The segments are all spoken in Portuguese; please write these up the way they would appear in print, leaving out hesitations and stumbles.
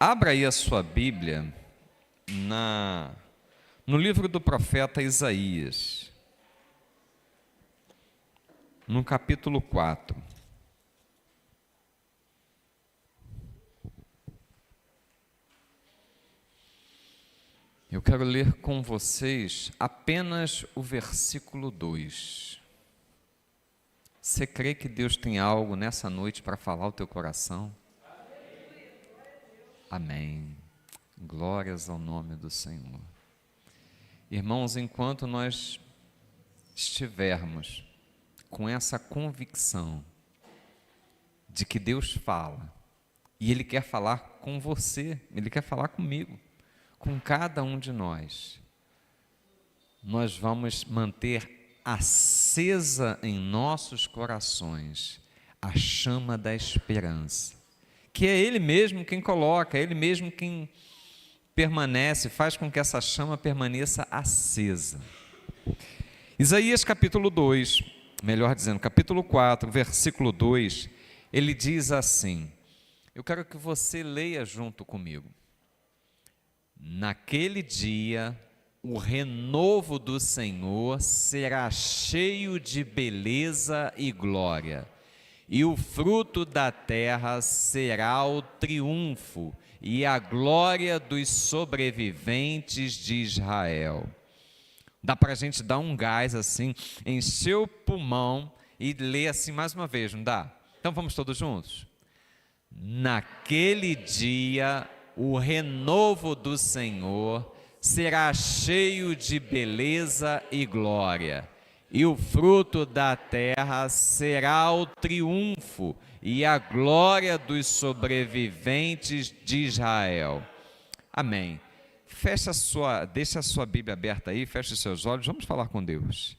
Abra aí a sua Bíblia no livro do profeta Isaías, no capítulo 4. Eu quero ler com vocês apenas o versículo 2. Você crê que Deus tem algo nessa noite para falar ao teu coração? Amém. Glórias ao nome do Senhor. Irmãos, enquanto nós estivermos com essa convicção de que Deus fala, e Ele quer falar com você, Ele quer falar comigo, com cada um de nós vamos manter acesa em nossos corações a chama da esperança, que é Ele mesmo quem coloca, é Ele mesmo quem permanece, faz com que essa chama permaneça acesa. Isaías capítulo 2, melhor dizendo, capítulo 4, versículo 2, ele diz assim, eu quero que você leia junto comigo. Naquele dia, o renovo do Senhor será cheio de beleza e glória, e o fruto da terra será o triunfo e a glória dos sobreviventes de Israel. Dá para a gente dar um gás assim, encher o pulmão e ler assim mais uma vez, não dá? Então vamos todos juntos? Naquele dia, o renovo do Senhor será cheio de beleza e glória, e o fruto da terra será o triunfo e a glória dos sobreviventes de Israel. Amém. Deixa a sua Bíblia aberta aí, feche os seus olhos, vamos falar com Deus.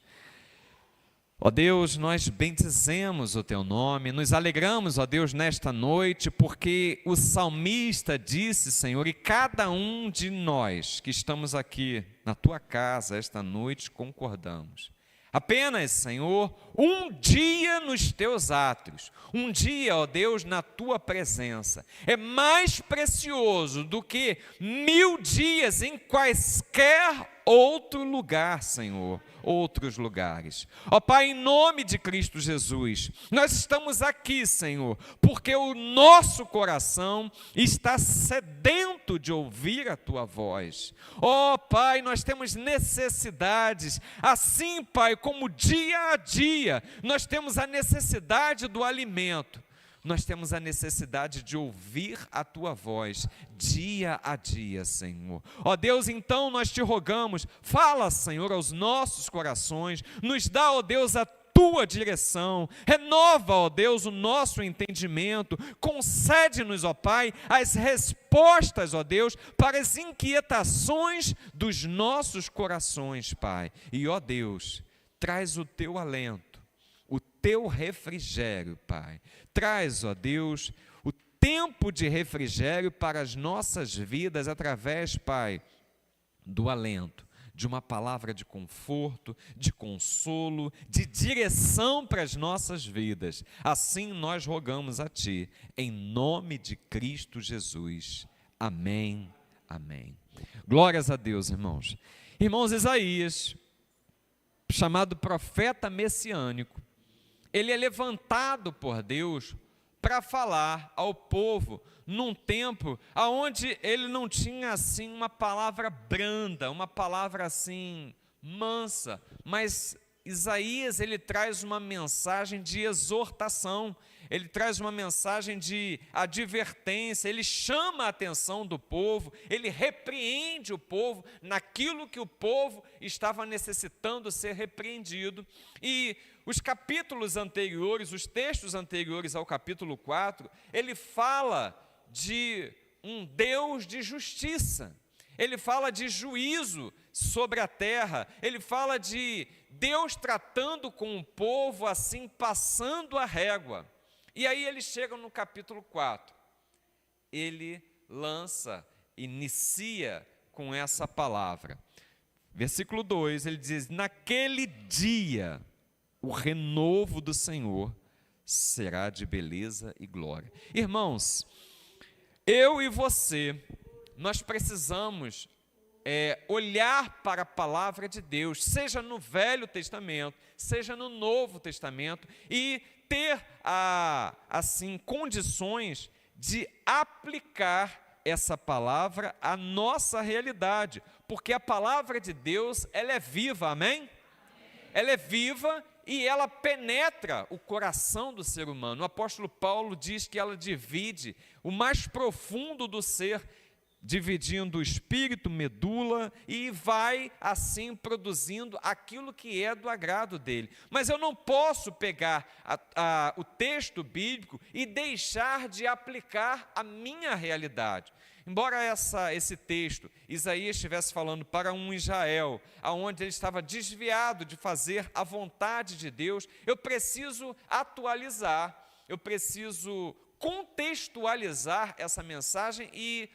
Ó Deus, nós bendizemos o Teu nome, nos alegramos, ó Deus, nesta noite, porque o salmista disse, Senhor, e cada um de nós que estamos aqui na Tua casa esta noite concordamos. Apenas, Senhor, um dia nos Teus átrios, um dia, ó Deus, na Tua presença, é mais precioso do que 1000 dias em quaisquer outro lugar, Senhor, outros lugares. Ó Pai, em nome de Cristo Jesus, nós estamos aqui, Senhor, porque o nosso coração está sedento de ouvir a Tua voz. Ó Pai, nós temos necessidades, assim, Pai, como dia a dia, nós temos a necessidade do alimento. Nós temos a necessidade de ouvir a Tua voz dia a dia, Senhor. Ó Deus, então nós te rogamos, fala, Senhor, aos nossos corações, nos dá, ó Deus, a Tua direção, renova, ó Deus, o nosso entendimento, concede-nos, ó Pai, as respostas, ó Deus, para as inquietações dos nossos corações, Pai. E, ó Deus, traz o Teu alento, o Teu refrigério, Pai. Traz, ó Deus, o tempo de refrigério para as nossas vidas através, Pai, do alento, de uma palavra de conforto, de consolo, de direção para as nossas vidas. Assim nós rogamos a Ti, em nome de Cristo Jesus. Amém, amém. Glórias a Deus, irmãos. Irmãos, Isaías, chamado profeta messiânico, ele é levantado por Deus para falar ao povo num tempo onde ele não tinha assim uma palavra branda, uma palavra assim mansa, mas Isaías ele traz uma mensagem de exortação, ele traz uma mensagem de advertência, ele chama a atenção do povo, ele repreende o povo naquilo que o povo estava necessitando ser repreendido. E os capítulos anteriores, os textos anteriores ao capítulo 4, ele fala de um Deus de justiça, ele fala de juízo sobre a terra, ele fala de Deus tratando com o povo assim, passando a régua. E aí ele chega no capítulo 4, ele inicia com essa palavra. Versículo 2, ele diz, naquele dia, o renovo do Senhor será de beleza e glória. Irmãos, Eu e você, nós precisamos olhar para a palavra de Deus, seja no Velho Testamento, seja no Novo Testamento, e ter assim condições de aplicar essa palavra à nossa realidade, porque a palavra de Deus, ela é viva, amém? Ela é viva e ela penetra o coração do ser humano. O apóstolo Paulo diz que ela divide o mais profundo do ser, dividindo o espírito, medula, e vai assim produzindo aquilo que é do agrado dele. Mas eu não posso pegar o texto bíblico e deixar de aplicar a minha realidade. Embora esse texto, Isaías estivesse falando para um Israel, onde ele estava desviado de fazer a vontade de Deus, eu preciso atualizar, eu preciso contextualizar essa mensagem e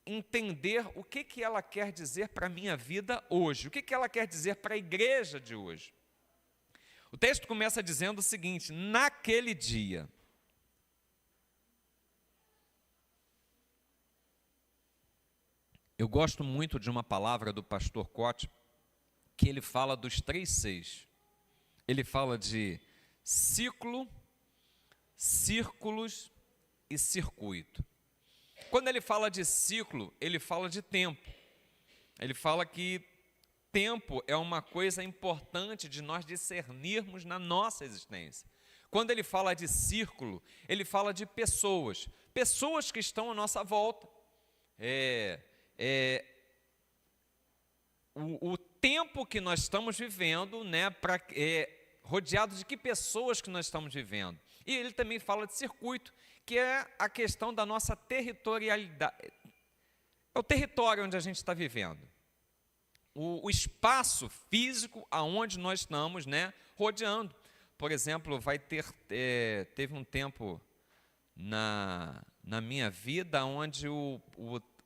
entender o que ela quer dizer para a minha vida hoje, o que ela quer dizer para a igreja de hoje. O texto começa dizendo o seguinte: naquele dia. Eu gosto muito de uma palavra do pastor Cote, que ele fala dos 3 Cs. Ele fala de ciclo, círculos e circuito. Quando ele fala de ciclo, ele fala de tempo. Ele fala que tempo é uma coisa importante de nós discernirmos na nossa existência. Quando ele fala de círculo, ele fala de pessoas, pessoas que estão à nossa volta. O tempo que nós estamos vivendo, né, rodeado de que pessoas que nós estamos vivendo. E ele também fala de circuito, que é a questão da nossa territorialidade. É o território onde a gente está vivendo. O espaço físico aonde nós estamos, né, rodeando. Por exemplo, teve um tempo na minha vida onde o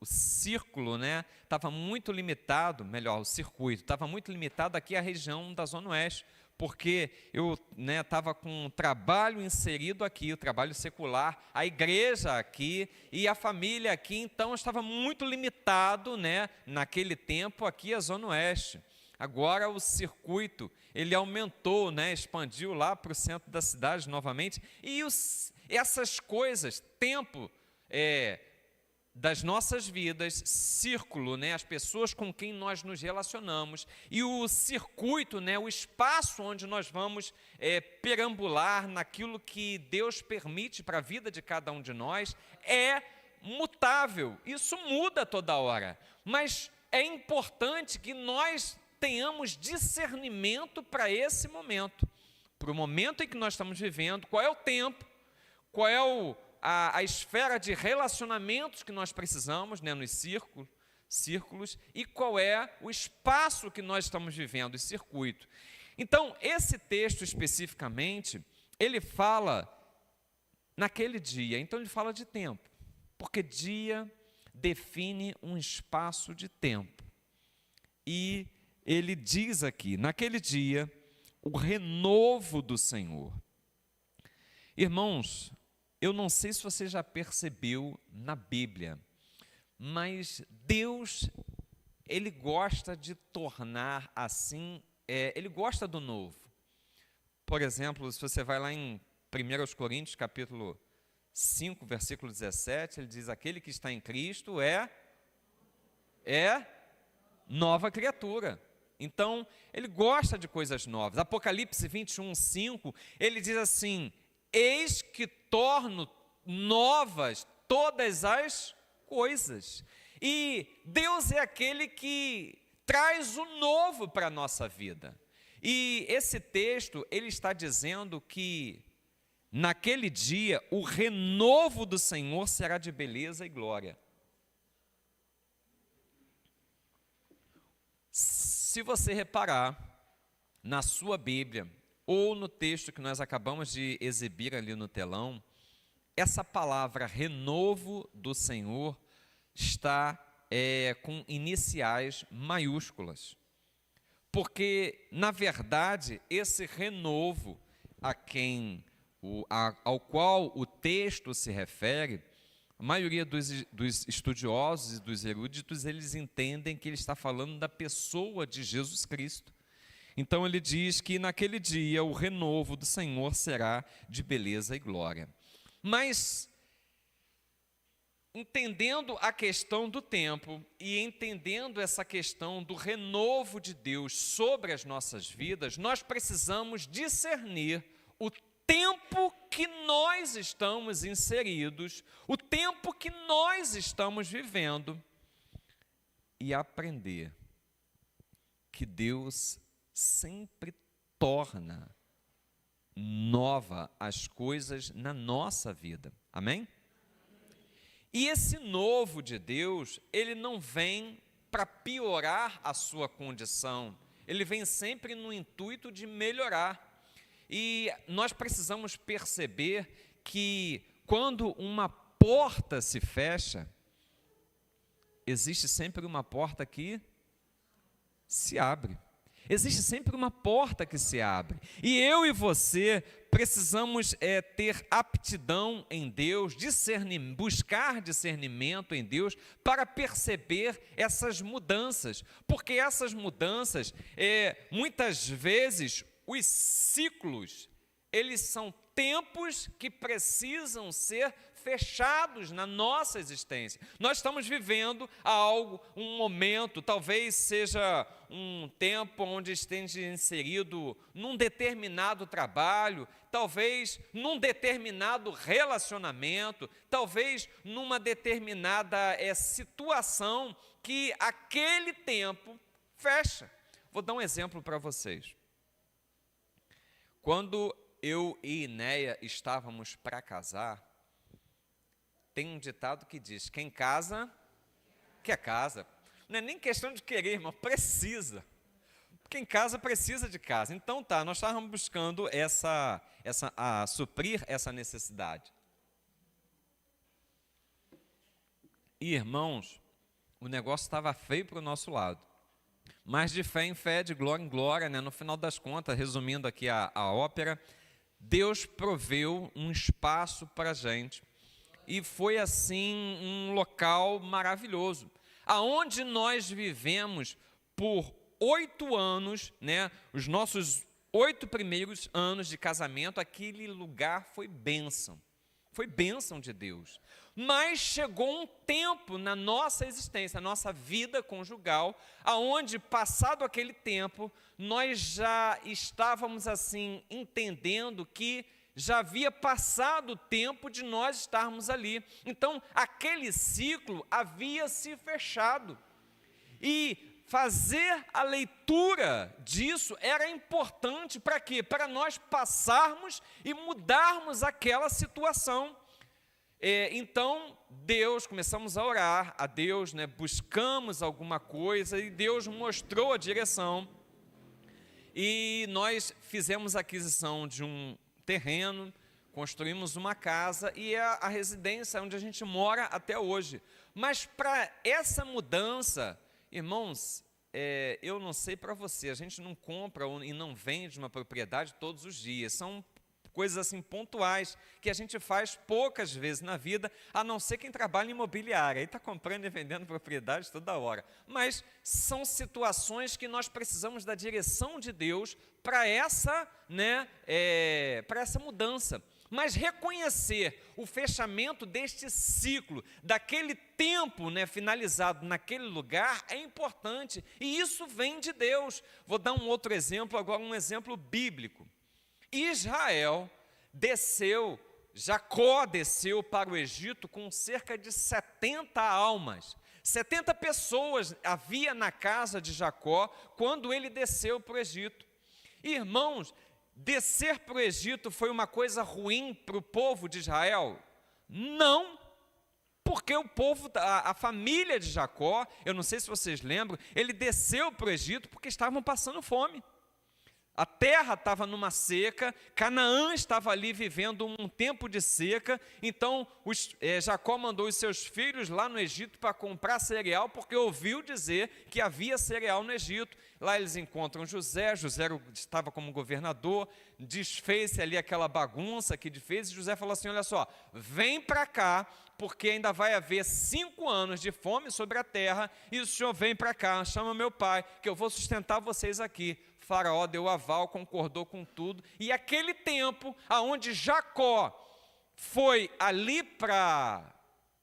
círculo, né, estava muito limitado, melhor, o circuito estava muito limitado aqui à região da Zona Oeste, porque eu estava com um trabalho inserido aqui, o trabalho secular, a igreja aqui e a família aqui, então eu estava muito limitado, né, naquele tempo aqui à Zona Oeste. Agora o circuito, ele aumentou, né, expandiu lá para o centro da cidade novamente, e essas coisas, tempo das nossas vidas, círculo, né, as pessoas com quem nós nos relacionamos, e o circuito, né, o espaço onde nós vamos perambular naquilo que Deus permite para a vida de cada um de nós, é mutável, isso muda toda hora, mas é importante que nós tenhamos discernimento para esse momento, para o momento em que nós estamos vivendo, qual é o tempo, qual é a esfera de relacionamentos que nós precisamos, né, nos círculos, e qual é o espaço que nós estamos vivendo, o circuito. Então, esse texto especificamente, ele fala naquele dia, então ele fala de tempo, porque dia define um espaço de tempo. E ele diz aqui, naquele dia, o renovo do Senhor. Irmãos, eu não sei se você já percebeu na Bíblia, mas Deus, Ele gosta de tornar assim, Ele gosta do novo. Por exemplo, se você vai lá em 1 Coríntios, capítulo 5, versículo 17, ele diz, aquele que está em Cristo é nova criatura. Então, Ele gosta de coisas novas. Apocalipse 21, 5, ele diz assim, eis que torno novas todas as coisas. E Deus é aquele que traz o novo para a nossa vida. E esse texto, ele está dizendo que naquele dia o renovo do Senhor será de beleza e glória. Se você reparar na sua Bíblia, ou no texto que nós acabamos de exibir ali no telão, essa palavra renovo do Senhor está com iniciais maiúsculas. Porque, na verdade, esse renovo ao qual o texto se refere, A maioria dos estudiosos e dos eruditos, eles entendem que ele está falando da pessoa de Jesus Cristo. Então ele diz que naquele dia o renovo do Senhor será de beleza e glória. Mas, entendendo a questão do tempo e entendendo essa questão do renovo de Deus sobre as nossas vidas, nós precisamos discernir o tempo que nós estamos inseridos, o tempo que nós estamos vivendo e aprender que Deus sempre torna nova as coisas na nossa vida. Amém? E esse novo de Deus, ele não vem para piorar a sua condição, ele vem sempre no intuito de melhorar. E nós precisamos perceber que quando uma porta se fecha, existe sempre uma porta que se abre. Existe sempre uma porta que se abre. E eu e você precisamos ter aptidão em Deus, buscar discernimento em Deus para perceber essas mudanças. Porque essas mudanças, muitas vezes, os ciclos, eles são tempos que precisam ser fechados na nossa existência. Nós estamos vivendo um momento, talvez seja um tempo onde esteja inserido num determinado trabalho, talvez num determinado relacionamento, talvez numa determinada situação que aquele tempo fecha. Vou dar um exemplo para vocês. Quando eu e Inéia estávamos para casar, tem um ditado que diz: quem casa, quer casa. Não é nem questão de querer, irmão, precisa. Quem casa precisa de casa. Então nós estávamos buscando suprir essa necessidade. E, irmãos, o negócio estava feio para o nosso lado. Mas de fé em fé, de glória em glória, né? No final das contas, resumindo aqui a ópera, Deus proveu um espaço para a gente. E foi assim um local maravilhoso, aonde nós vivemos por 8 anos, né? Os nossos 8 primeiros anos de casamento, aquele lugar foi bênção de Deus. Mas chegou um tempo na nossa existência, na nossa vida conjugal, aonde, passado aquele tempo, nós já estávamos assim entendendo que já havia passado o tempo de nós estarmos ali. Então, aquele ciclo havia se fechado. E fazer a leitura disso era importante para quê? Para nós passarmos e mudarmos aquela situação. Então, começamos a orar a Deus, né? Buscamos alguma coisa e Deus mostrou a direção. E nós fizemos a aquisição de um terreno, construímos uma casa e é a residência onde a gente mora até hoje. Mas para essa mudança, irmãos, eu não sei para você, a gente não compra e não vende uma propriedade todos os dias, são coisas assim pontuais que a gente faz poucas vezes na vida, a não ser quem trabalha em imobiliária, aí está comprando e vendendo propriedades toda hora. Mas são situações que nós precisamos da direção de Deus para essa mudança. Mas reconhecer o fechamento deste ciclo, daquele tempo, né, finalizado naquele lugar, é importante. E isso vem de Deus. Vou dar um outro exemplo, agora um exemplo bíblico. Jacó desceu para o Egito com cerca de 70 almas. 70 pessoas havia na casa de Jacó quando ele desceu para o Egito. Irmãos, descer para o Egito foi uma coisa ruim para o povo de Israel? Não, porque o povo, a família de Jacó, eu não sei se vocês lembram, ele desceu para o Egito porque estavam passando fome. A terra estava numa seca, Canaã estava ali vivendo um tempo de seca, então Jacó mandou os seus filhos lá no Egito para comprar cereal, porque ouviu dizer que havia cereal no Egito. Lá eles encontram José, José estava como governador, desfez-se ali aquela bagunça que fez, e José falou assim, olha só, vem para cá, porque ainda vai haver 5 anos de fome sobre a terra, e o senhor vem para cá, chama meu pai, que eu vou sustentar vocês aqui. Faraó deu aval, concordou com tudo, e aquele tempo, aonde Jacó foi ali para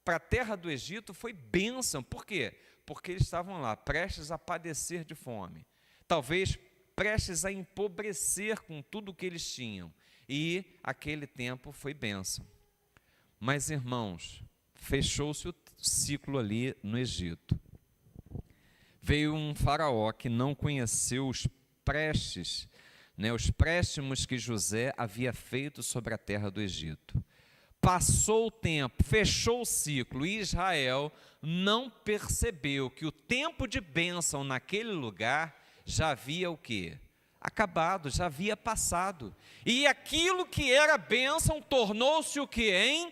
a terra do Egito, foi bênção. Por quê? Porque eles estavam lá, prestes a padecer de fome, talvez prestes a empobrecer com tudo que eles tinham, e aquele tempo foi bênção. Mas, irmãos, fechou-se o ciclo ali no Egito. Veio um faraó que não conheceu os préstimos que José havia feito sobre a terra do Egito. Passou o tempo, fechou o ciclo, e Israel não percebeu que o tempo de bênção naquele lugar já havia o quê? Acabado, já havia passado. E aquilo que era bênção tornou-se o quê, hein?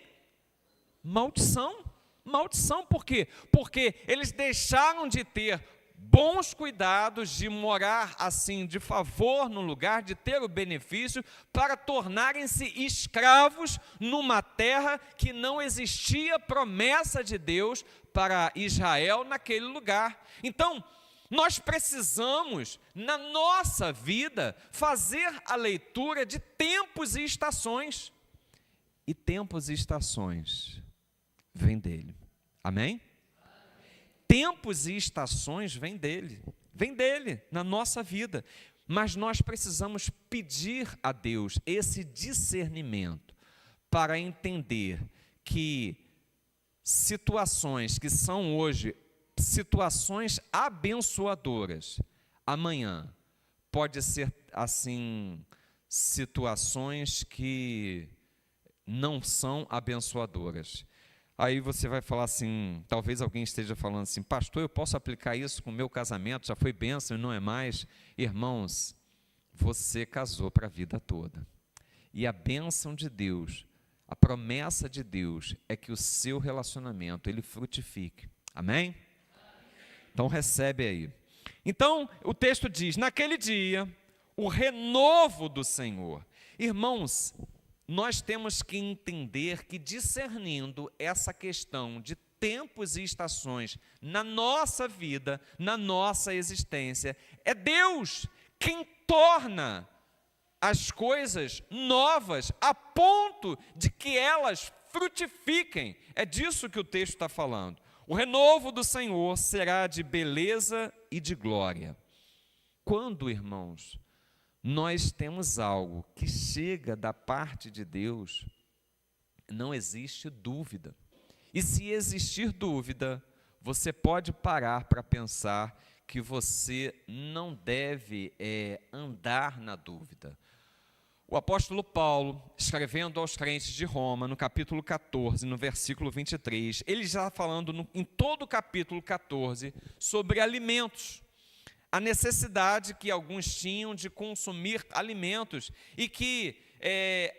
Maldição. Maldição, por quê? Porque eles deixaram de ter bons cuidados, de morar assim de favor no lugar, de ter o benefício, para tornarem-se escravos numa terra que não existia promessa de Deus para Israel naquele lugar. Então, nós precisamos, na nossa vida, fazer a leitura de tempos e estações. E tempos e estações vêm dele. Amém? Tempos e estações vêm dele na nossa vida, mas nós precisamos pedir a Deus esse discernimento para entender que situações que são hoje situações abençoadoras, amanhã pode ser assim situações que não são abençoadoras. Aí você vai falar assim, talvez alguém esteja falando assim, pastor, eu posso aplicar isso com o meu casamento, já foi bênção e não é mais? Irmãos, você casou para a vida toda. E a bênção de Deus, a promessa de Deus é que o seu relacionamento, ele frutifique. Amém? Então recebe aí. Então o texto diz, naquele dia, o renovo do Senhor. Irmãos, nós temos que entender que discernindo essa questão de tempos e estações na nossa vida, na nossa existência, é Deus quem torna as coisas novas a ponto de que elas frutifiquem. É disso que o texto está falando. O renovo do Senhor será de beleza e de glória. Quando, irmãos, nós temos algo que chega da parte de Deus, não existe dúvida. E se existir dúvida, você pode parar para pensar que você não deve andar na dúvida. O apóstolo Paulo, escrevendo aos crentes de Roma, no capítulo 14, no versículo 23, ele já está falando em todo o capítulo 14 sobre alimentos. A necessidade que alguns tinham de consumir alimentos e que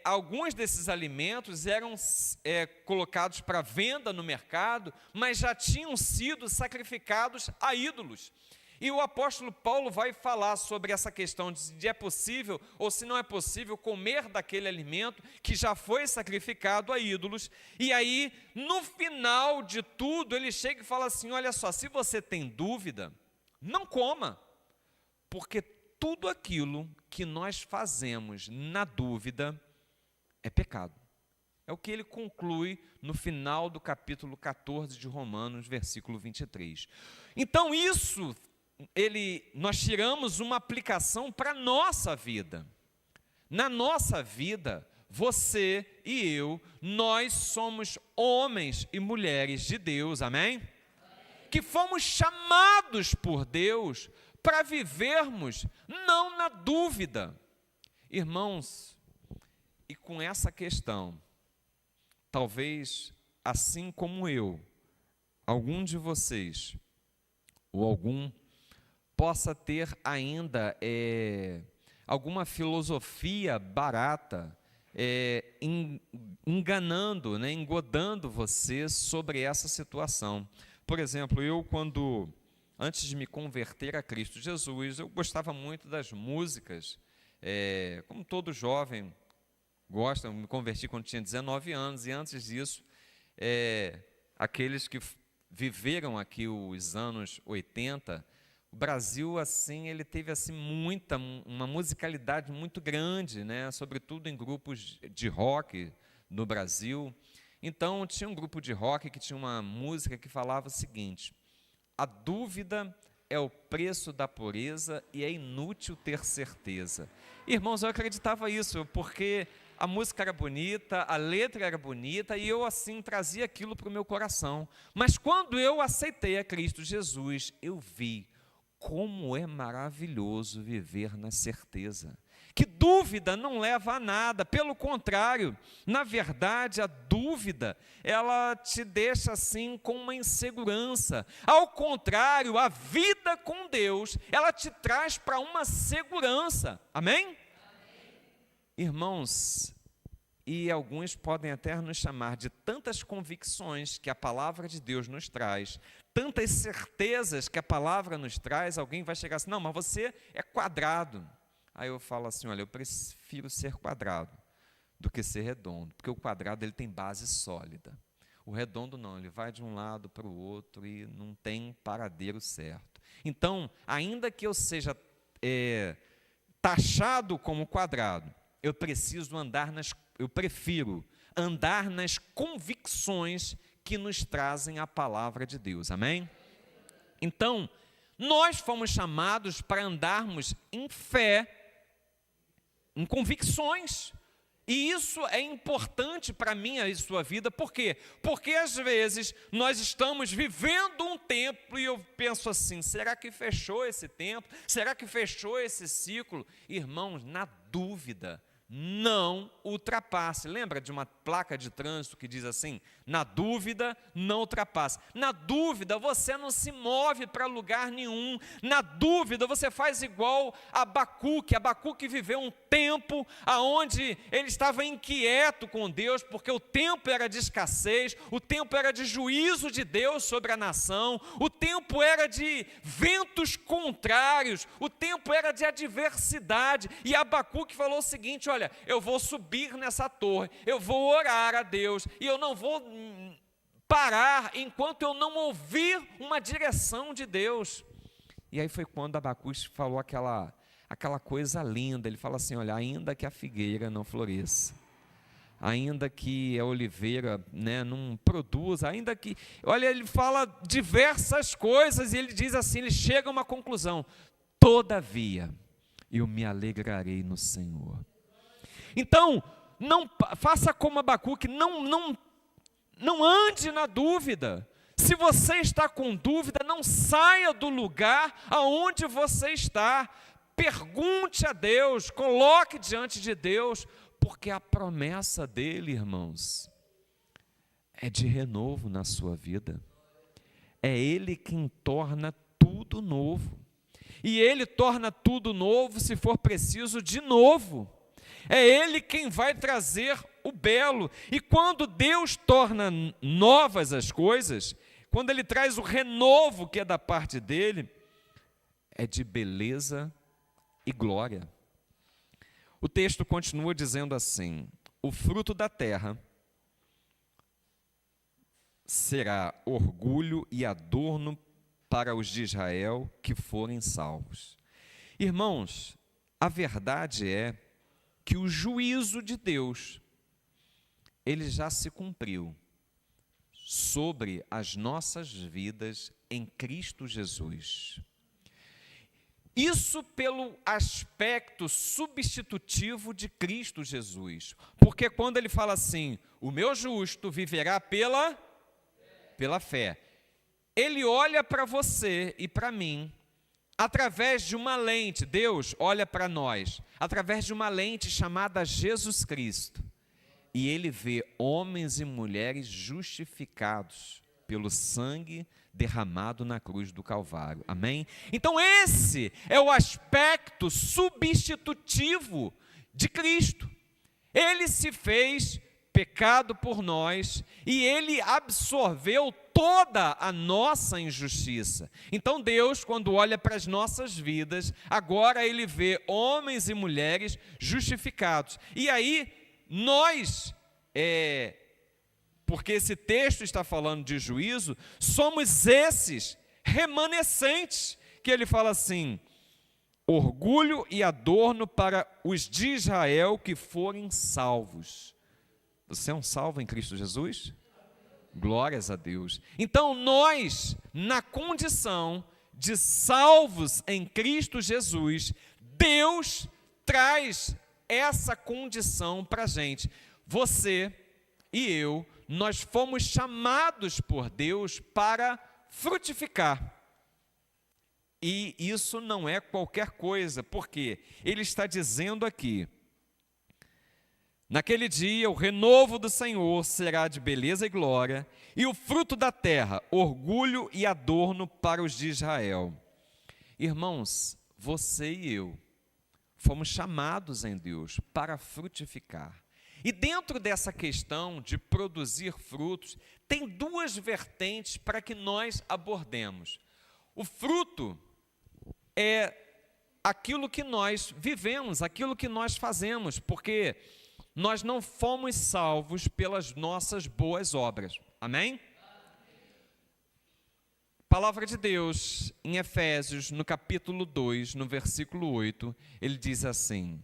alguns desses alimentos eram colocados para venda no mercado, mas já tinham sido sacrificados a ídolos. E o apóstolo Paulo vai falar sobre essa questão de se é possível ou se não é possível comer daquele alimento que já foi sacrificado a ídolos. E aí, no final de tudo, ele chega e fala assim, olha só, se você tem dúvida, não coma, porque tudo aquilo que nós fazemos na dúvida é pecado. É o que ele conclui no final do capítulo 14 de Romanos, versículo 23. Então nós tiramos uma aplicação para a nossa vida. Na nossa vida, você e eu, nós somos homens e mulheres de Deus, amém? Que fomos chamados por Deus para vivermos não na dúvida. Irmãos, e com essa questão, talvez assim como eu, algum de vocês, ou algum, possa ter ainda alguma filosofia barata, enganando, né, engodando você sobre essa situação. Por exemplo, eu antes de me converter a Cristo Jesus, eu gostava muito das músicas, como todo jovem gosta. Eu me converti quando tinha 19 anos, e antes disso, aqueles que viveram aqui os anos 80, o Brasil, assim, ele teve assim, uma musicalidade muito grande, né? Sobretudo em grupos de rock no Brasil. Então, tinha um grupo de rock que tinha uma música que falava o seguinte: a dúvida é o preço da pureza e é inútil ter certeza. Irmãos, eu acreditava isso, porque a música era bonita, a letra era bonita, e eu assim trazia aquilo para o meu coração. Mas quando eu aceitei a Cristo Jesus, eu vi como é maravilhoso viver na certeza. Que dúvida não leva a nada, pelo contrário, na verdade a dúvida, ela te deixa assim com uma insegurança. Ao contrário, a vida com Deus, ela te traz para uma segurança, amém? Irmãos, e alguns podem até nos chamar de tantas convicções que a palavra de Deus nos traz, tantas certezas que a palavra nos traz. Alguém vai chegar assim: não, mas você é quadrado. Aí eu falo assim: olha, eu prefiro ser quadrado do que ser redondo, porque o quadrado ele tem base sólida. O redondo não, ele vai de um lado para o outro e não tem paradeiro certo. Então, ainda que eu seja taxado como quadrado, eu prefiro andar nas convicções que nos trazem a palavra de Deus, amém? Então, nós fomos chamados para andarmos em fé, em convicções, e isso é importante para mim e sua vida. Por quê? Porque às vezes nós estamos vivendo um tempo e eu penso assim: será que fechou esse tempo? Será que fechou esse ciclo? Irmãos, na dúvida, não ultrapasse. Lembra de uma placa de trânsito que diz assim: na dúvida, não ultrapasse. Na dúvida, você não se move para lugar nenhum. Na dúvida, você faz igual Abacuque. Abacuque viveu um tempo onde ele estava inquieto com Deus, porque o tempo era de escassez, o tempo era de juízo de Deus sobre a nação, o tempo era de ventos contrários, o tempo era de adversidade. E Abacuque falou o seguinte: olha, eu vou subir nessa torre, eu vou orar a Deus, e eu não vou parar enquanto eu não ouvir uma direção de Deus. E aí foi quando Abacuque falou aquela coisa linda. Ele fala assim: olha, ainda que a figueira não floresça, ainda que a oliveira, né, não produza, ainda que... Olha, ele fala diversas coisas, e ele diz assim, ele chega a uma conclusão: todavia eu me alegrarei no Senhor. Então, não faça como Abacuque, não ande na dúvida. Se você está com dúvida, não saia do lugar aonde você está. Pergunte a Deus, coloque diante de Deus, porque a promessa dele, irmãos, é de renovo na sua vida. É Ele quem torna tudo novo. E Ele torna tudo novo, se for preciso, de novo. É Ele quem vai trazer o belo. E quando Deus torna novas as coisas, quando Ele traz o renovo que é da parte dEle, é de beleza e glória. O texto continua dizendo assim: o fruto da terra será orgulho e adorno para os de Israel que forem salvos. Irmãos, a verdade é que o juízo de Deus, ele já se cumpriu sobre as nossas vidas em Cristo Jesus. Isso pelo aspecto substitutivo de Cristo Jesus. Porque quando ele fala assim: o meu justo viverá pela fé, ele olha para você e para mim através de uma lente. Deus olha para nós através de uma lente chamada Jesus Cristo, e ele vê homens e mulheres justificados pelo sangue derramado na cruz do Calvário. Amém? Então esse é o aspecto substitutivo de Cristo. Ele se fez pecado por nós e ele absorveu toda a nossa injustiça. Então Deus, quando olha para as nossas vidas, agora ele vê homens e mulheres justificados. E aí nós, porque esse texto está falando de juízo, somos esses remanescentes, que ele fala assim: orgulho e adorno para os de Israel que forem salvos. Você é um salvo em Cristo Jesus? Glórias a Deus. Então nós, na condição de salvos em Cristo Jesus, Deus traz essa condição para a gente. Você e eu, nós fomos chamados por Deus para frutificar. E isso não é qualquer coisa, porque Ele está dizendo aqui: naquele dia o renovo do Senhor será de beleza e glória, e o fruto da terra, orgulho e adorno para os de Israel. Irmãos, você e eu fomos chamados em Deus para frutificar. E dentro dessa questão de produzir frutos, tem duas vertentes para que nós abordemos. O fruto é aquilo que nós vivemos, aquilo que nós fazemos, porque nós não fomos salvos pelas nossas boas obras. Amém? Palavra de Deus, em Efésios, no capítulo 2, no versículo 8, ele diz assim: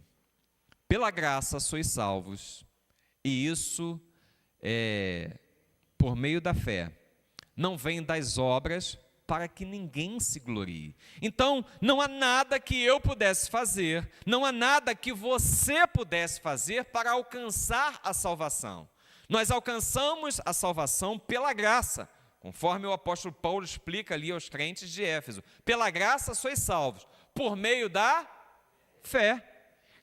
pela graça sois salvos, e isso é por meio da fé. Não vem das obras, para que ninguém se glorie. Então, não há nada que eu pudesse fazer, não há nada que você pudesse fazer para alcançar a salvação. Nós alcançamos a salvação pela graça, conforme o apóstolo Paulo explica ali aos crentes de Éfeso. Pela graça sois salvos, por meio da fé.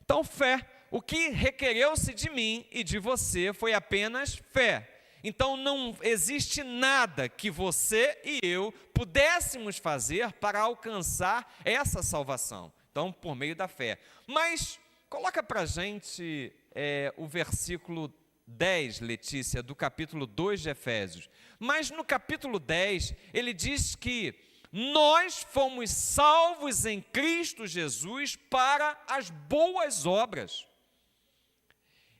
Então, fé. O que requereu-se de mim e de você foi apenas fé. Então não existe nada que você e eu pudéssemos fazer para alcançar essa salvação. Então, por meio da fé. Mas coloca para a gente o versículo 10, Letícia, do capítulo 2 de Efésios. Mas no capítulo 10, ele diz que nós fomos salvos em Cristo Jesus para as boas obras.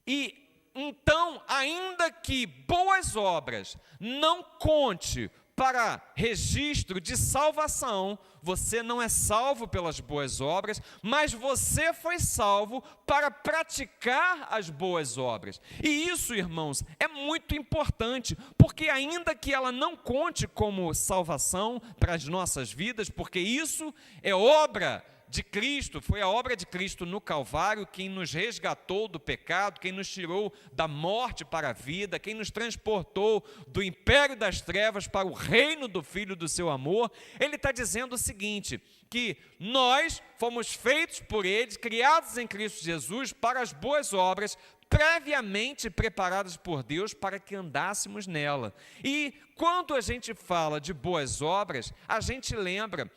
E então, ainda que boas obras não conte para registro de salvação, você não é salvo pelas boas obras, mas você foi salvo para praticar as boas obras. E isso, irmãos, é muito importante, porque ainda que ela não conte como salvação para as nossas vidas, porque isso é obra de Cristo, foi a obra de Cristo no Calvário, quem nos resgatou do pecado, quem nos tirou da morte para a vida, quem nos transportou do império das trevas para o reino do Filho do seu amor. Ele está dizendo o seguinte, que nós fomos feitos por Ele, criados em Cristo Jesus para as boas obras, previamente preparadas por Deus para que andássemos nela. E quando a gente fala de boas obras, a gente lembra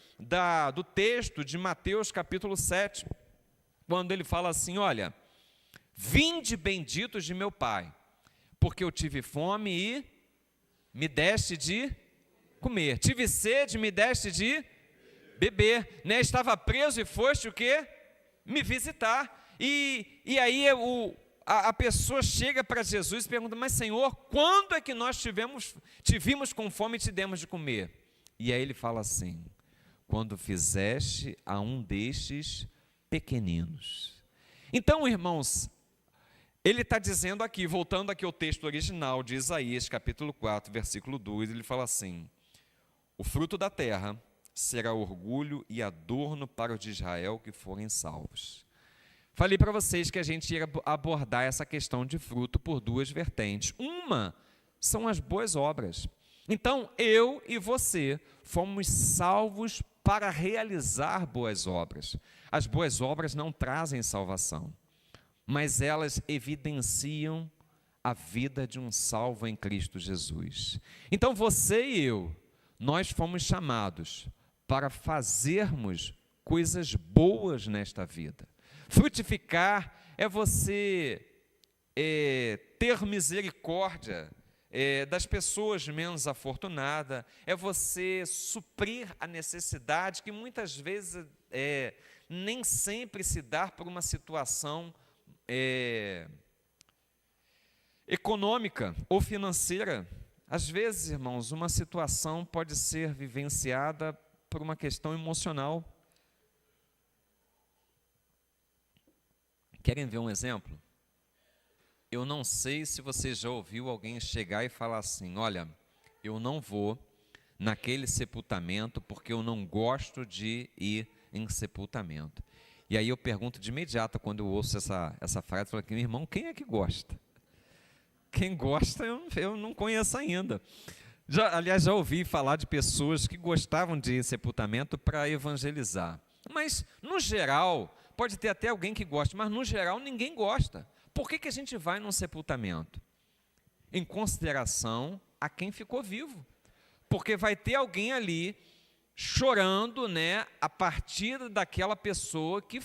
do texto de Mateus capítulo 7, quando ele fala assim, olha, vinde benditos de meu Pai, porque eu tive fome e me deste de comer, tive sede e me deste de beber, né? Estava preso e foste o quê? Me visitar. E aí a pessoa chega para Jesus e pergunta, mas Senhor, quando é que nós te vimos com fome e te demos de comer? E aí ele fala assim, quando fizeste a um destes pequeninos. Então, irmãos, ele está dizendo aqui, voltando aqui ao texto original de Isaías, capítulo 4, versículo 2, ele fala assim, o fruto da terra será orgulho e adorno para os de Israel que forem salvos. Falei para vocês que a gente ia abordar essa questão de fruto por duas vertentes. Uma são as boas obras. Então, eu e você fomos salvos para realizar boas obras. As boas obras não trazem salvação, mas elas evidenciam a vida de um salvo em Cristo Jesus. Então, você e eu, nós fomos chamados para fazermos coisas boas nesta vida. Frutificar é você ter misericórdia das pessoas menos afortunadas, é você suprir a necessidade que muitas vezes nem sempre se dá por uma situação econômica ou financeira. Às vezes, irmãos, uma situação pode ser vivenciada por uma questão emocional. Querem ver um exemplo? Eu não sei se você já ouviu alguém chegar e falar assim: olha, eu não vou naquele sepultamento porque eu não gosto de ir em sepultamento. E aí eu pergunto de imediato, quando eu ouço essa frase, eu falo aqui: meu irmão, quem é que gosta? Quem gosta eu não conheço ainda. Aliás, já ouvi falar de pessoas que gostavam de ir em sepultamento para evangelizar. Mas, no geral, pode ter até alguém que goste, mas no geral ninguém gosta. Por que a gente vai num sepultamento? Em consideração a quem ficou vivo. Porque vai ter alguém ali chorando, né, a partir daquela pessoa que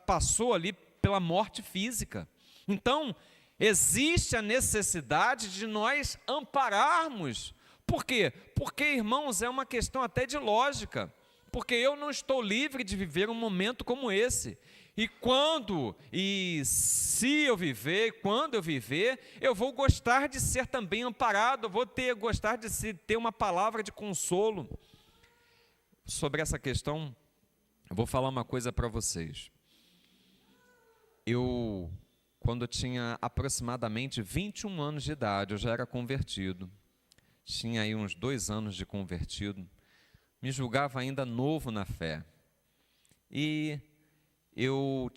passou ali pela morte física. Então, existe a necessidade de nós ampararmos. Por quê? Porque, irmãos, é uma questão até de lógica. Porque eu não estou livre de viver um momento como esse. Quando eu viver, eu vou gostar de ser também amparado, eu vou gostar de ter uma palavra de consolo. Sobre essa questão, eu vou falar uma coisa para vocês. Quando eu tinha aproximadamente 21 anos de idade, eu já era convertido. Tinha aí uns 2 anos de convertido. Me julgava ainda novo na fé. E eu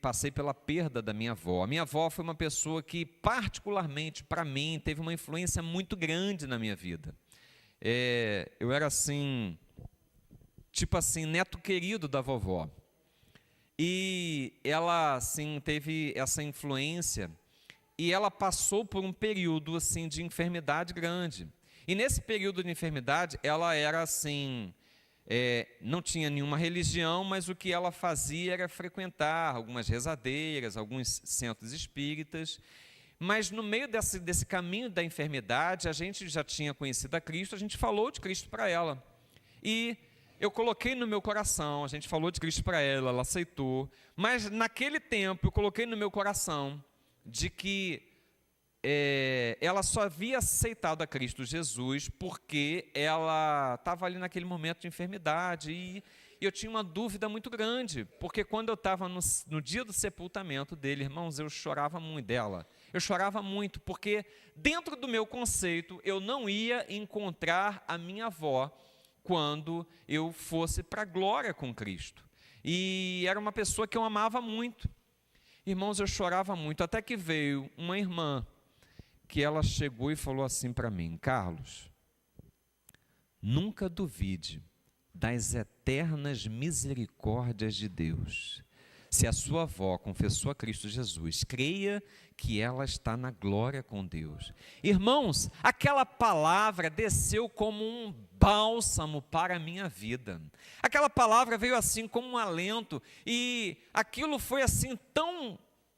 passei pela perda da minha avó. A minha avó foi uma pessoa que, particularmente para mim, teve uma influência muito grande na minha vida. Eu era assim, neto querido da vovó. E ela, assim, teve essa influência e ela passou por um período, assim, de enfermidade grande. E nesse período de enfermidade, ela era, assim, não tinha nenhuma religião, mas o que ela fazia era frequentar algumas rezadeiras, alguns centros espíritas. Mas no meio desse caminho da enfermidade, a gente já tinha conhecido a Cristo, a gente falou de Cristo para ela. E eu coloquei no meu coração, a gente falou de Cristo para ela, ela aceitou. Mas naquele tempo eu coloquei no meu coração de que ela só havia aceitado a Cristo Jesus porque ela estava ali naquele momento de enfermidade. E eu tinha uma dúvida muito grande, porque quando eu estava no dia do sepultamento dele, irmãos, eu chorava muito dela. Eu chorava muito, porque dentro do meu conceito, eu não ia encontrar a minha avó quando eu fosse para a glória com Cristo. E era uma pessoa que eu amava muito. Irmãos, eu chorava muito, até que veio uma irmã, que ela chegou e falou assim para mim: Carlos, nunca duvide das eternas misericórdias de Deus. Se a sua avó confessou a Cristo Jesus, creia que ela está na glória com Deus. Irmãos, aquela palavra desceu como um bálsamo para a minha vida. Aquela palavra veio assim como um alento, e aquilo foi assim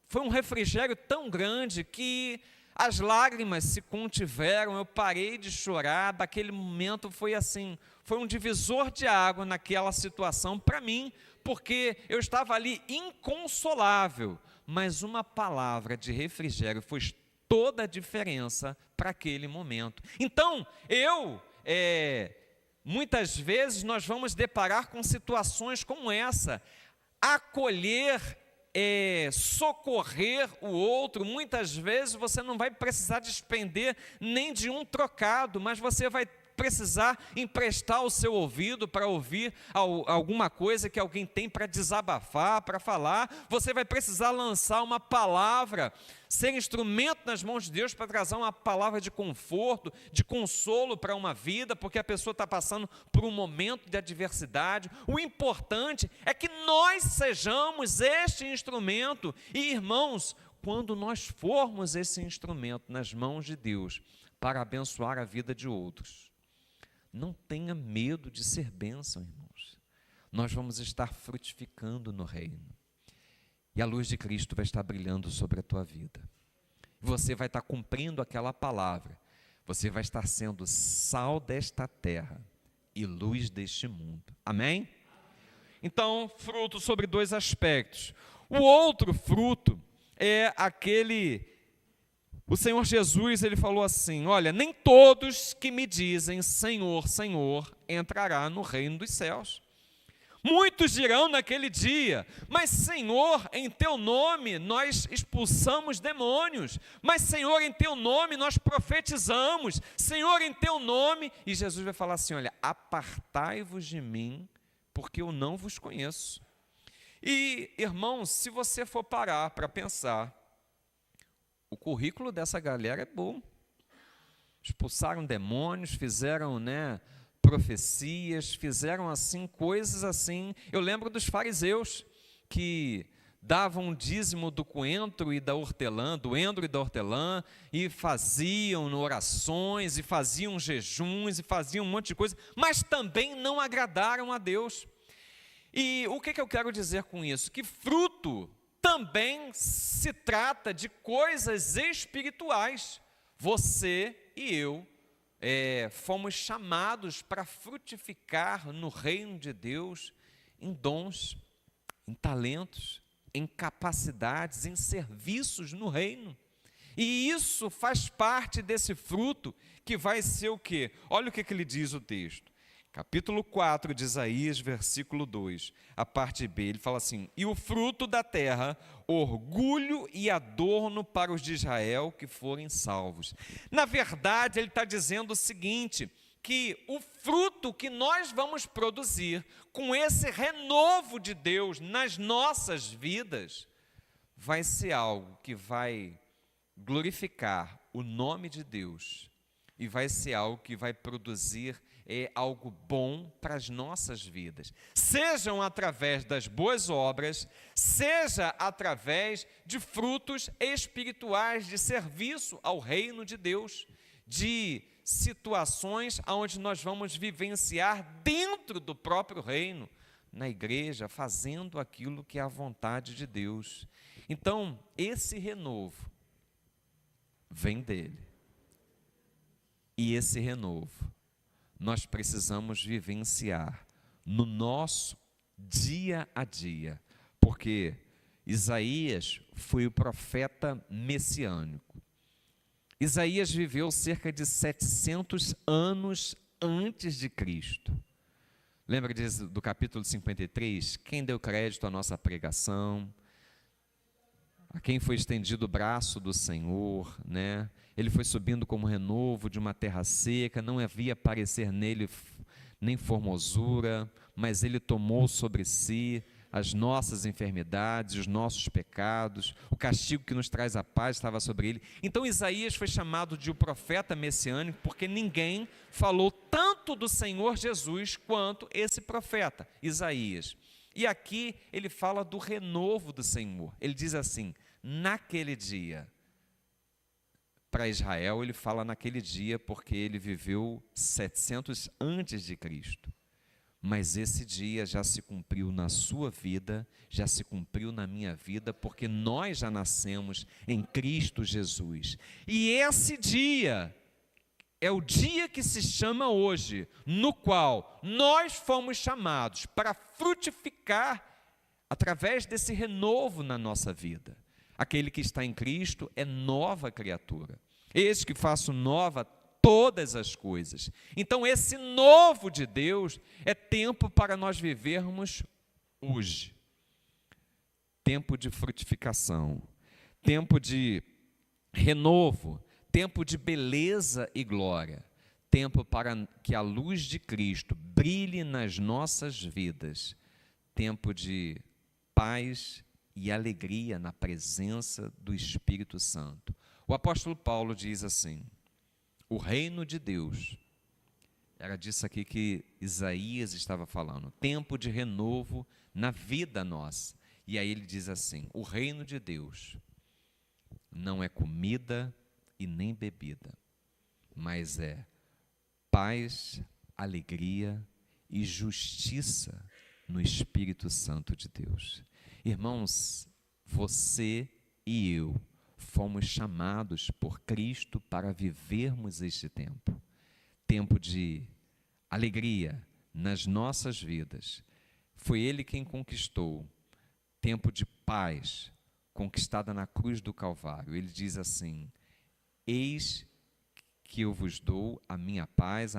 foi um refrigério tão grande que as lágrimas se contiveram, eu parei de chorar. Daquele momento foi assim, foi um divisor de água naquela situação para mim, porque eu estava ali inconsolável, mas uma palavra de refrigério fez toda a diferença para aquele momento. Então, muitas vezes nós vamos deparar com situações como essa, acolher, socorrer o outro. Muitas vezes você não vai precisar despender nem de um trocado, mas você vai precisar emprestar o seu ouvido para ouvir alguma coisa que alguém tem para desabafar, para falar. Você vai precisar lançar uma palavra, ser instrumento nas mãos de Deus para trazer uma palavra de conforto, de consolo para uma vida, porque a pessoa está passando por um momento de adversidade. O importante é que nós sejamos este instrumento. E, irmãos, quando nós formos esse instrumento nas mãos de Deus para abençoar a vida de outros, Não tenha medo de ser bênção, irmãos. Nós vamos estar frutificando no reino. E a luz de Cristo vai estar brilhando sobre a tua vida. Você vai estar cumprindo aquela palavra. Você vai estar sendo sal desta terra e luz deste mundo. Amém? Então, fruto sobre dois aspectos. O outro fruto é aquele... O Senhor Jesus, ele falou assim, olha, nem todos que me dizem Senhor, Senhor, entrará no reino dos céus. Muitos dirão naquele dia, mas Senhor, em teu nome nós expulsamos demônios, mas Senhor, em teu nome nós profetizamos, Senhor, em teu nome, e Jesus vai falar assim, olha, apartai-vos de mim, porque eu não vos conheço. E, irmãos, se você for parar para pensar, o currículo dessa galera é bom. Expulsaram demônios, fizeram, profecias, fizeram assim, coisas assim. Eu lembro dos fariseus que davam o dízimo do coentro e da hortelã, do endro e da hortelã, e faziam orações, e faziam jejuns, e faziam um monte de coisa, mas também não agradaram a Deus. E o que eu quero dizer com isso? Que fruto também se trata de coisas espirituais. Você e eu fomos chamados para frutificar no reino de Deus em dons, em talentos, em capacidades, em serviços no reino. E isso faz parte desse fruto que vai ser o quê? Olha o que ele diz o texto. Capítulo 4 de Isaías, versículo 2, a parte B, ele fala assim, e o fruto da terra, orgulho e adorno para os de Israel que forem salvos. Na verdade, ele está dizendo o seguinte, que o fruto que nós vamos produzir com esse renovo de Deus nas nossas vidas, vai ser algo que vai glorificar o nome de Deus e vai ser algo que vai produzir algo bom para as nossas vidas, sejam através das boas obras, seja através de frutos espirituais, de serviço ao reino de Deus, de situações onde nós vamos vivenciar dentro do próprio reino, na igreja, fazendo aquilo que é a vontade de Deus. Então, esse renovo vem dele, e esse renovo nós precisamos vivenciar no nosso dia a dia, porque Isaías foi o profeta messiânico. Isaías viveu cerca de 700 anos antes de Cristo. Lembra do capítulo 53? Quem deu crédito à nossa pregação? A quem foi estendido o braço do Senhor, Ele foi subindo como renovo de uma terra seca, não havia parecer nele nem formosura, mas ele tomou sobre si as nossas enfermidades, os nossos pecados, o castigo que nos traz a paz estava sobre ele. Então Isaías foi chamado de o profeta messiânico, porque ninguém falou tanto do Senhor Jesus quanto esse profeta, Isaías. E aqui ele fala do renovo do Senhor. Ele diz assim, naquele dia, para Israel ele fala naquele dia porque ele viveu 700 antes de Cristo. Mas esse dia já se cumpriu na sua vida, já se cumpriu na minha vida, porque nós já nascemos em Cristo Jesus. E esse dia é o dia que se chama hoje, no qual nós fomos chamados para frutificar através desse renovo na nossa vida. Aquele que está em Cristo é nova criatura. Eis que faço nova todas as coisas. Então esse novo de Deus é tempo para nós vivermos hoje. Tempo de frutificação, tempo de renovo, tempo de beleza e glória, tempo para que a luz de Cristo brilhe nas nossas vidas, tempo de paz e alegria na presença do Espírito Santo. O apóstolo Paulo diz assim, o reino de Deus, era disso aqui que Isaías estava falando, tempo de renovo na vida nossa. E aí ele diz assim, o reino de Deus não é comida e nem bebida, mas é paz, alegria e justiça no Espírito Santo de Deus. Irmãos, você e eu fomos chamados por Cristo para vivermos este tempo. Tempo de alegria nas nossas vidas. Foi Ele quem conquistou. Tempo de paz, conquistada na cruz do Calvário. Ele diz assim: eis que eu vos dou a minha paz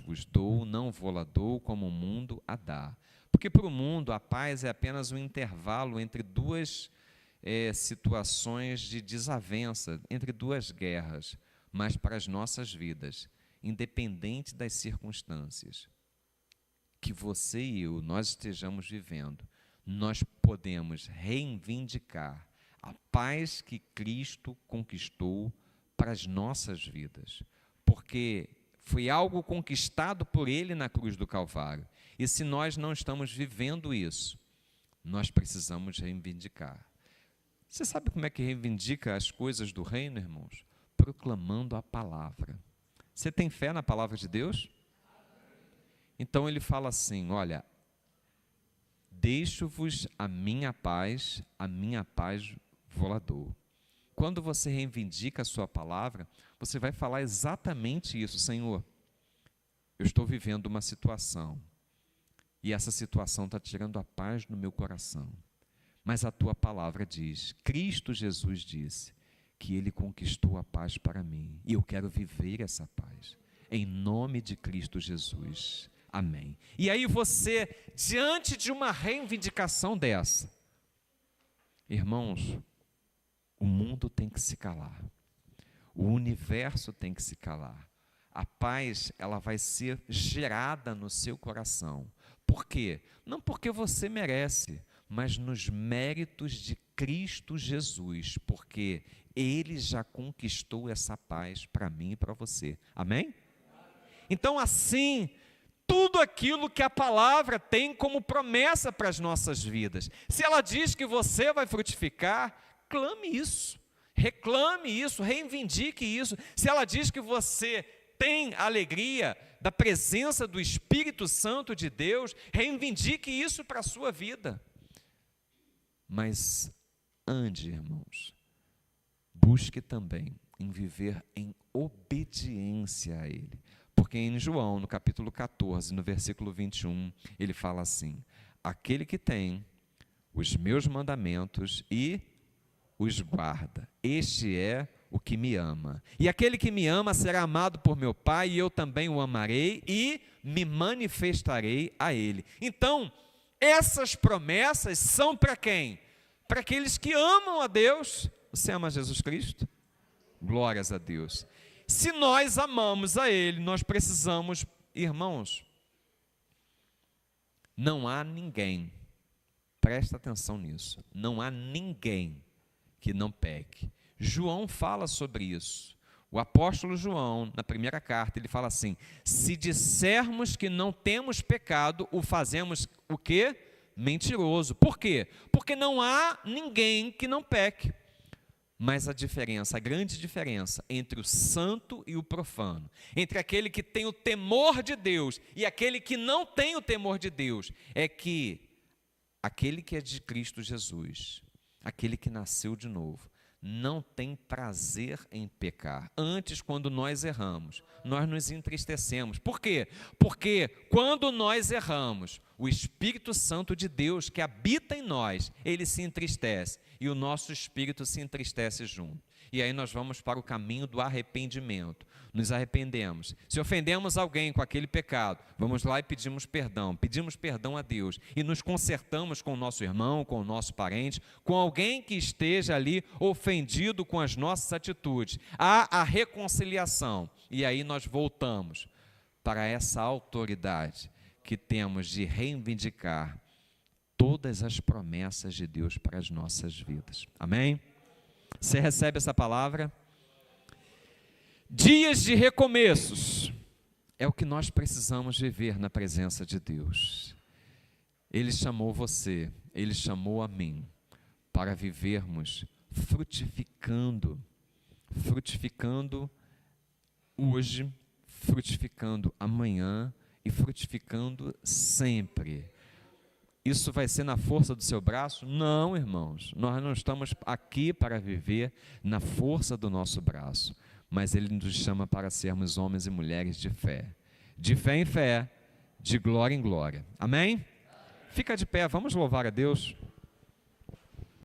vos dou, não vou-la dou como o mundo a dá. Porque para o mundo a paz é apenas um intervalo entre duas situações de desavença, entre duas guerras. Mas para as nossas vidas, independente das circunstâncias que você e eu, nós estejamos vivendo, nós podemos reivindicar a paz que Cristo conquistou para as nossas vidas, porque foi algo conquistado por Ele na cruz do Calvário. E se nós não estamos vivendo isso, nós precisamos reivindicar. Você sabe como é que reivindica as coisas do reino, irmãos? Proclamando a palavra. Você tem fé na palavra de Deus? Então ele fala assim: olha, deixo-vos a minha paz vou-la dou. Quando você reivindica a sua palavra, você vai falar exatamente isso: Senhor, eu estou vivendo uma situação, e essa situação está tirando a paz no meu coração. Mas a tua palavra diz, Cristo Jesus disse, que Ele conquistou a paz para mim, e eu quero viver essa paz, em nome de Cristo Jesus. Amém. E aí você, diante de uma reivindicação dessa, irmãos, o mundo tem que se calar, o universo tem que se calar, a paz, ela vai ser gerada no seu coração. Por quê? Não porque você merece, mas nos méritos de Cristo Jesus, porque Ele já conquistou essa paz para mim e para você. Amém? Então, assim, tudo aquilo que a palavra tem como promessa para as nossas vidas, se ela diz que você vai frutificar, clame isso, reclame isso, reivindique isso. Se ela diz que você tem alegria da presença do Espírito Santo de Deus, reivindique isso para a sua vida. Mas ande, irmãos, busque também em viver em obediência a Ele. Porque em João, no capítulo 14, no versículo 21, ele fala assim: aquele que tem os meus mandamentos e os guarda, este é o que me ama. E aquele que me ama será amado por meu Pai, e eu também o amarei e me manifestarei a Ele. Então, essas promessas são para quem? Para aqueles que amam a Deus. Você ama Jesus Cristo? Glórias a Deus. Se nós amamos a Ele, nós precisamos, irmãos, não há ninguém, presta atenção nisso, não há ninguém que não peque. João fala sobre isso. O apóstolo João, na primeira carta, ele fala assim: se dissermos que não temos pecado, o fazemos o quê? Mentiroso. Por quê? Porque não há ninguém que não peque. Mas a grande diferença entre o santo e o profano, entre aquele que tem o temor de Deus e aquele que não tem o temor de Deus, é que aquele que é de Cristo Jesus, aquele que nasceu de novo, não tem prazer em pecar. Antes, quando nós erramos, nós nos entristecemos. Por quê? Porque quando nós erramos, o Espírito Santo de Deus que habita em nós, ele se entristece e o nosso espírito se entristece junto. E aí nós vamos para o caminho do arrependimento. Nos arrependemos. Se ofendemos alguém com aquele pecado, vamos lá e pedimos perdão a Deus e nos consertamos com o nosso irmão, com o nosso parente, com alguém que esteja ali ofendido com as nossas atitudes. Há a reconciliação e aí nós voltamos para essa autoridade que temos de reivindicar todas as promessas de Deus para as nossas vidas. Amém? Você recebe essa palavra? Dias de recomeços é o que nós precisamos viver na presença de Deus. Ele chamou você, Ele chamou a mim para vivermos frutificando hoje, frutificando amanhã e frutificando sempre. Isso vai ser na força do seu braço? Não, irmãos. Nós não estamos aqui para viver na força do nosso braço, mas Ele nos chama para sermos homens e mulheres de fé em fé, de glória em glória. Amém? Fica de pé, vamos louvar a Deus.